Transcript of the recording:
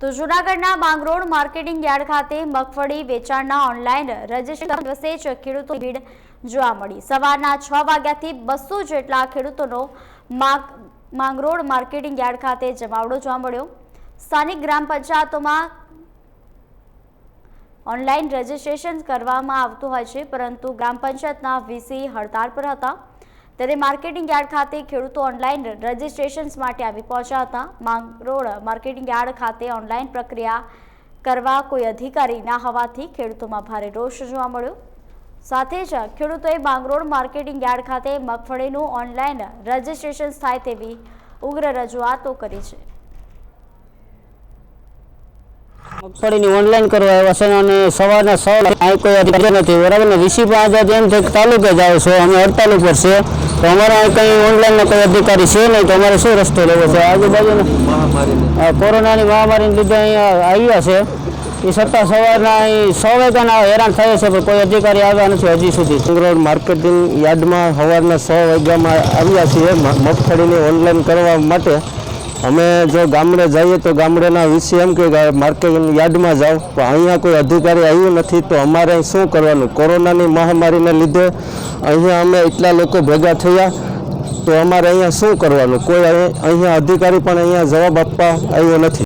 તો જૂનાગઢના Mangrol marketing yard ખાતે મગફળી વેચાણના ઓનલાઈન રજીસ્ટ્રેશન દિવસે જ ખેડૂતો ભીડ જોવા મળી। સવારના 6 વાગ્યાથી 200 જેટલા ખેડૂતોનો માંગરોળ માર્કેટિંગ યાર્ડ ખાતે જમાવડો જોવા મળ્યો। સ્થાનિક ગ્રામ પંચાયતોમાં ઓનલાઈન રજીસ્ટ્રેશન કરવામાં આવતું હોય છે, પરંતુ ગ્રામ પંચાયતના વીસી હડતાળ પર હતા। ત્યારે માર્કેટિંગ યાર્ડ ખાતે ખેડૂતો ઓનલાઈન રજીસ્ટ્રેશન માટે આવી પહોંચ્યા હતા। માંગરોળ માર્કેટિંગ યાર્ડ ખાતે ઓનલાઈન પ્રક્રિયા કરવા કોઈ અધિકારી ના હોવાથી ખેડૂતોમાં ભારે રોષ જોવા મળ્યો। સાથે જ ખેડૂતોએ માંગરોળ માર્કેટિંગ યાર્ડ ખાતે મગફળીનું ઓનલાઈન રજીસ્ટ્રેશન થાય તેવી ઉગ્ર રજૂઆતો કરી છે। મગફળીની ઓનલાઈન કરવા આવ્યા છે અને સવારના 6 વાગે કોઈ અધિકારી નથી, બરાબર ને? વીસી પાસે એમ થાય તાલુકે જાવ છો, અમે હડતાલ ઉપર છે, તો અમારે કંઈ ઓનલાઈનનો કોઈ અધિકારી છે નહીં, તો અમારે શું રસ્તો લેવો છે? આજુબાજુના કોરોનાની મહામારીને લીધે અહીંયા આવ્યા છે, એ છતાં સવારના અહીં 6 વાગ્યાના હેરાન થાય છે, પણ કોઈ અધિકારી આવ્યા નથી હજી સુધી। માંગરોળ માર્કેટિંગ યાર્ડમાં સવારના 6 વાગ્યામાં આવ્યા છીએ મગફળીની ઓનલાઈન કરવા માટે। અમે જો ગામડે જઈએ તો ગામડેના વિશે એમ કે માર્કેટિંગ યાર્ડમાં જાઓ, પણ અહીંયા કોઈ અધિકારી આવ્યું નથી, તો અમારે શું કરવાનું? કોરોનાની મહામારીને લીધે અહીંયા અમે એટલા લોકો ભેગા થયા, તો અમારે અહીંયા શું કરવાનું? કોઈ અહીંયા અધિકારી પણ અહીંયા જવાબ આપવા આવ્યો નથી।